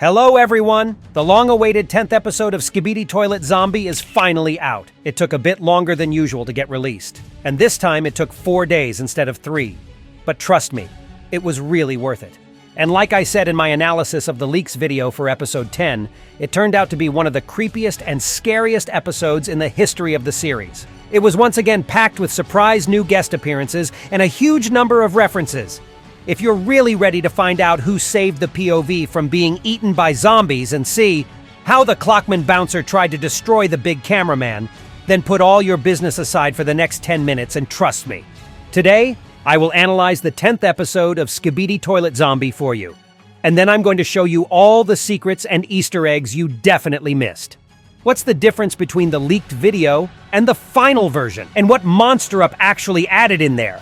Hello everyone! The long-awaited 10th episode of Skibidi Toilet Zombie is finally out. It took a bit longer than usual to get released, and this time it took 4 days instead of 3. But trust me, it was really worth it. And like I said in my analysis of the leaks video for episode 10, it turned out to be one of the creepiest and scariest episodes in the history of the series. It was once again packed with surprise new guest appearances and a huge number of references. If you're really ready to find out who saved the POV from being eaten by zombies and see how the Clockman bouncer tried to destroy the big cameraman, then put all your business aside for the next 10 minutes and trust me. Today, I will analyze the 10th episode of Skibidi Toilet Zombie for you. And then I'm going to show you all the secrets and Easter eggs you definitely missed. What's the difference between the leaked video and the final version? And what monster up actually added in there?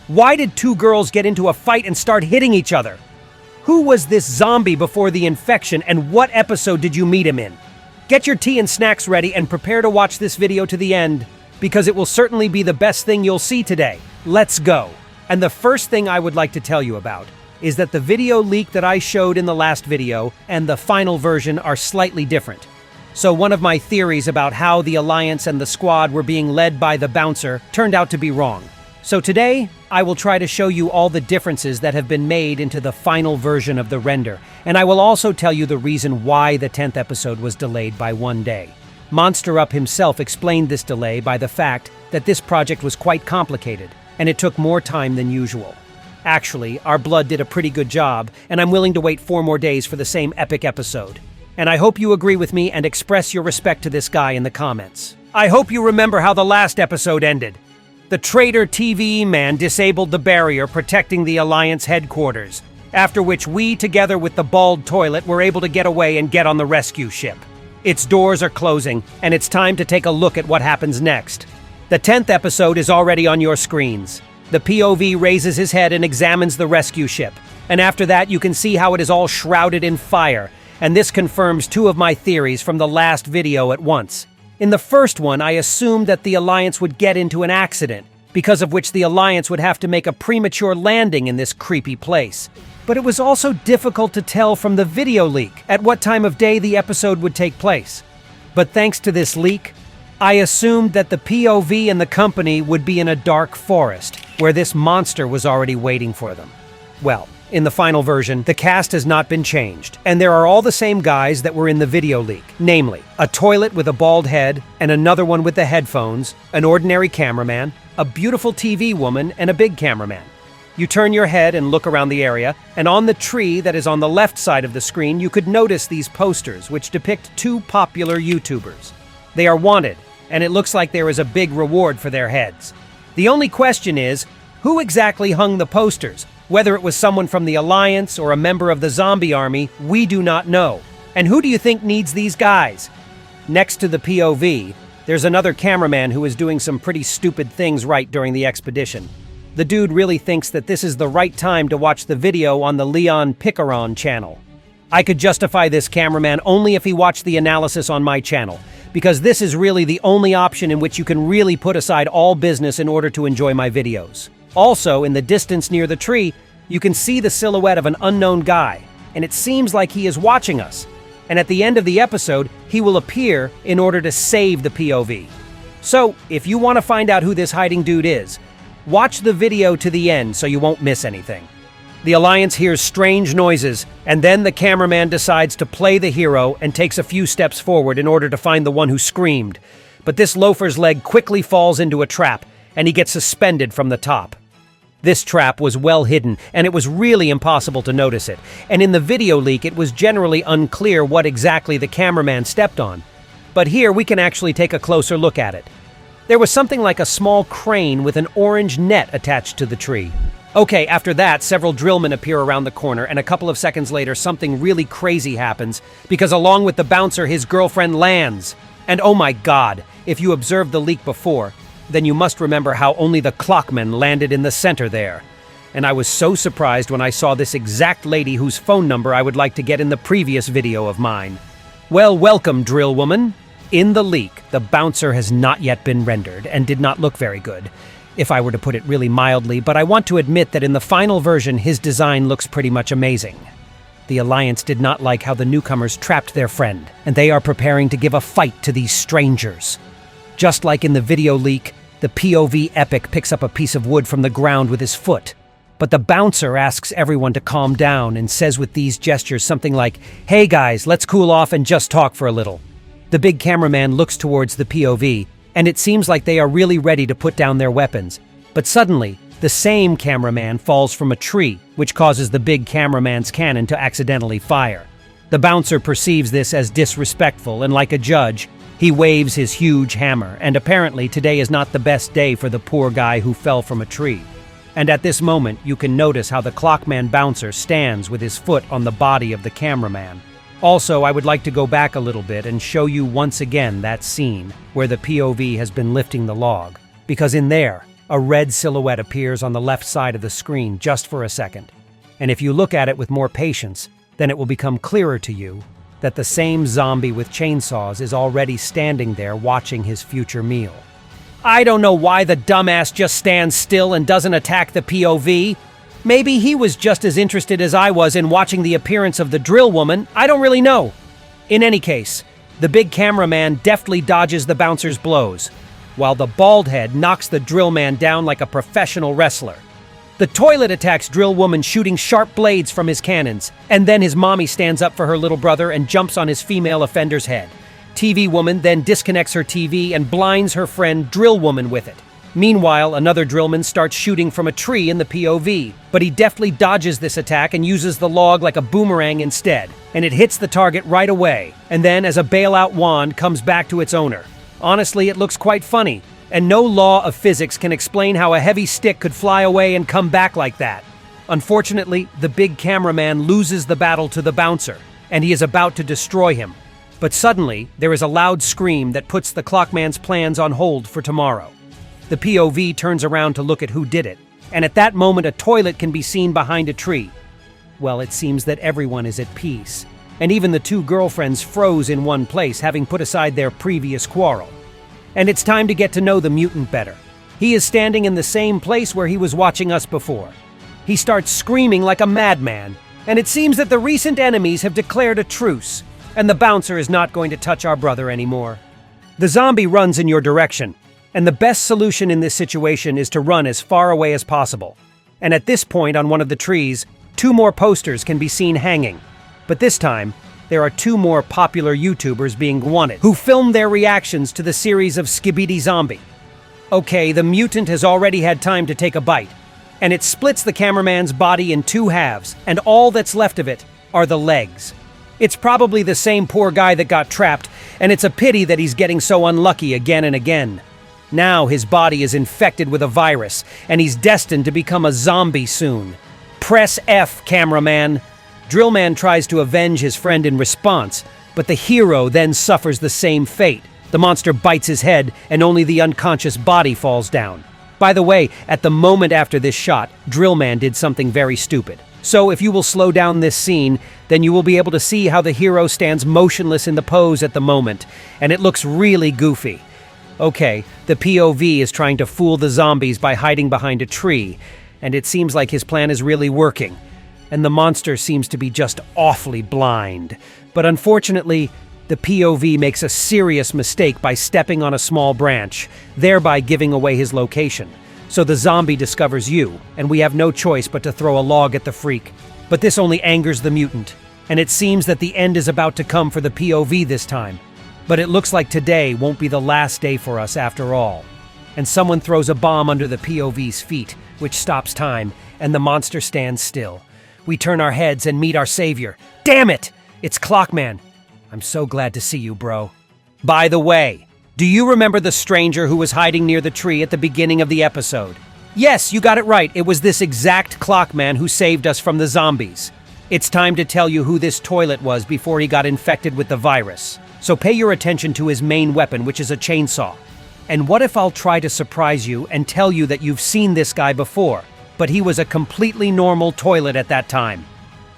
Why did two girls get into a fight and start hitting each other? Who was this zombie before the infection, and what episode did you meet him in? Get your tea and snacks ready and prepare to watch this video to the end, because it will certainly be the best thing you'll see today. Let's go! And the first thing I would like to tell you about is that the video leak that I showed in the last video and the final version are slightly different. So one of my theories about how the Alliance and the squad were being led by the bouncer turned out to be wrong. So today, I will try to show you all the differences that have been made into the final version of the render, and I will also tell you the reason why the 10th episode was delayed by 1 day. Monster Up himself explained this delay by the fact that this project was quite complicated, and it took more time than usual. Actually, our blood did a pretty good job, and I'm willing to wait 4 more days for the same epic episode. And I hope you agree with me and express your respect to this guy in the comments. I hope you remember how the last episode ended. The traitor TVman disabled the barrier protecting the Alliance headquarters, after which we, together with the bald toilet, were able to get away and get on the rescue ship. Its doors are closing, and it's time to take a look at what happens next. The 10th episode is already on your screens. The POV raises his head and examines the rescue ship, and after that you can see how it is all shrouded in fire, and this confirms 2 of my theories from the last video at once. In the first one, I assumed that the Alliance would get into an accident, because of which the Alliance would have to make a premature landing in this creepy place. But it was also difficult to tell from the video leak at what time of day the episode would take place. But thanks to this leak, I assumed that the POV and the company would be in a dark forest, where this monster was already waiting for them. Well, in the final version, the cast has not been changed, and there are all the same guys that were in the video leak, namely, a toilet with a bald head, and another one with the headphones, an ordinary cameraman, a beautiful TV woman, and a big cameraman. You turn your head and look around the area, and on the tree that is on the left side of the screen, you could notice these posters, which depict 2 popular YouTubers. They are wanted, and it looks like there is a big reward for their heads. The only question is, who exactly hung the posters? Whether it was someone from the Alliance or a member of the zombie army, we do not know. And who do you think needs these guys? Next to the POV, there's another cameraman who is doing some pretty stupid things right during the expedition. The dude really thinks that this is the right time to watch the video on the Leon Picaron channel. I could justify this cameraman only if he watched the analysis on my channel, because this is really the only option in which you can really put aside all business in order to enjoy my videos. Also, in the distance near the tree, you can see the silhouette of an unknown guy, and it seems like he is watching us. And at the end of the episode, he will appear in order to save the POV. So, if you want to find out who this hiding dude is, watch the video to the end so you won't miss anything. The Alliance hears strange noises, and then the cameraman decides to play the hero and takes a few steps forward in order to find the one who screamed. But this loafer's leg quickly falls into a trap, and he gets suspended from the top. This trap was well hidden, and it was really impossible to notice it, and in the video leak it was generally unclear what exactly the cameraman stepped on. But here we can actually take a closer look at it. There was something like a small crane with an orange net attached to the tree. Okay, after that, several drillmen appear around the corner, and a couple of seconds later something really crazy happens, because along with the bouncer his girlfriend lands. And oh my god, if you observed the leak before, then you must remember how only the Clockman landed in the center there. And I was so surprised when I saw this exact lady whose phone number I would like to get in the previous video of mine. Well, welcome, drill woman. In the leak, the bouncer has not yet been rendered and did not look very good, if I were to put it really mildly, but I want to admit that in the final version his design looks pretty much amazing. The Alliance did not like how the newcomers trapped their friend, and they are preparing to give a fight to these strangers. Just like in the video leak, the POV Epic picks up a piece of wood from the ground with his foot. But the bouncer asks everyone to calm down and says with these gestures something like, "Hey guys, let's cool off and just talk for a little." The big cameraman looks towards the POV, and it seems like they are really ready to put down their weapons. But suddenly, the same cameraman falls from a tree, which causes the big cameraman's cannon to accidentally fire. The bouncer perceives this as disrespectful, and like a judge, he waves his huge hammer, and apparently today is not the best day for the poor guy who fell from a tree. And at this moment, you can notice how the clockman bouncer stands with his foot on the body of the cameraman. Also, I would like to go back a little bit and show you once again that scene where the POV has been lifting the log, because in there, a red silhouette appears on the left side of the screen just for a second. And if you look at it with more patience, then it will become clearer to you that the same zombie with chainsaws is already standing there watching his future meal. I don't know why the dumbass just stands still and doesn't attack the POV. Maybe he was just as interested as I was in watching the appearance of the drill woman. I don't really know. In any case, the big cameraman deftly dodges the bouncer's blows, while the bald head knocks the drill man down like a professional wrestler. The toilet attacks drill woman, shooting sharp blades from his cannons, and then his mommy stands up for her little brother and jumps on his female offender's head. TV woman then disconnects her TV and blinds her friend drill woman with it. Meanwhile, another drillman starts shooting from a tree in the POV, but he deftly dodges this attack and uses the log like a boomerang instead, and it hits the target right away, and then as a bailout wand comes back to its owner. Honestly, it looks quite funny, and no law of physics can explain how a heavy stick could fly away and come back like that. Unfortunately, the big cameraman loses the battle to the bouncer, and he is about to destroy him. But suddenly, there is a loud scream that puts the clockman's plans on hold for tomorrow. The POV turns around to look at who did it, and at that moment a toilet can be seen behind a tree. Well, it seems that everyone is at peace, and even the two girlfriends froze in one place, having put aside their previous quarrel. And it's time to get to know the mutant better. He is standing in the same place where he was watching us before. He starts screaming like a madman, and it seems that the recent enemies have declared a truce, and the bouncer is not going to touch our brother anymore. The zombie runs in your direction, and the best solution in this situation is to run as far away as possible. And at this point on one of the trees, 2 more posters can be seen hanging. But this time, there are 2 more popular YouTubers being wanted, who filmed their reactions to the series of Skibidi Zombie. Okay, the mutant has already had time to take a bite, and it splits the cameraman's body in 2 halves, and all that's left of it are the legs. It's probably the same poor guy that got trapped, and it's a pity that he's getting so unlucky again and again. Now his body is infected with a virus, and he's destined to become a zombie soon. Press F, cameraman. Drillman tries to avenge his friend in response, but the hero then suffers the same fate. The monster bites his head, and only the unconscious body falls down. By the way, at the moment after this shot, Drillman did something very stupid. So if you will slow down this scene, then you will be able to see how the hero stands motionless in the pose at the moment, and it looks really goofy. Okay, the POV is trying to fool the zombies by hiding behind a tree, and it seems like his plan is really working. And the monster seems to be just awfully blind. But unfortunately, the POV makes a serious mistake by stepping on a small branch, thereby giving away his location. So the zombie discovers you, and we have no choice but to throw a log at the freak. But this only angers the mutant, and it seems that the end is about to come for the POV this time. But it looks like today won't be the last day for us after all. And someone throws a bomb under the POV's feet, which stops time, and the monster stands still. We turn our heads and meet our savior. Damn it! It's Clockman. I'm so glad to see you, bro. By the way, do you remember the stranger who was hiding near the tree at the beginning of the episode? Yes, you got it right. It was this exact Clockman who saved us from the zombies. It's time to tell you who this toilet was before he got infected with the virus. So pay your attention to his main weapon, which is a chainsaw. And what if I'll try to surprise you and tell you that you've seen this guy before, but he was a completely normal toilet at that time?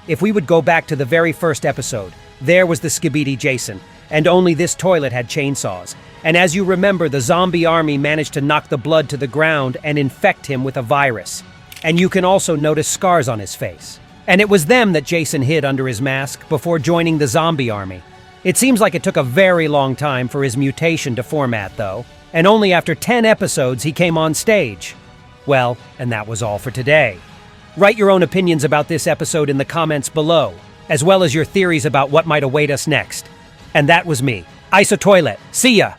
If we would go back to the very first episode, there was the Skibidi Jason, and only this toilet had chainsaws. And as you remember, the zombie army managed to knock the blood to the ground and infect him with a virus. And you can also notice scars on his face. And it was them that Jason hid under his mask before joining the zombie army. It seems like it took a very long time for his mutation to format, though, and only after 10 episodes he came on stage. Well, and that was all for today. Write your own opinions about this episode in the comments below, as well as your theories about what might await us next. And that was me, Isotoilet. See ya!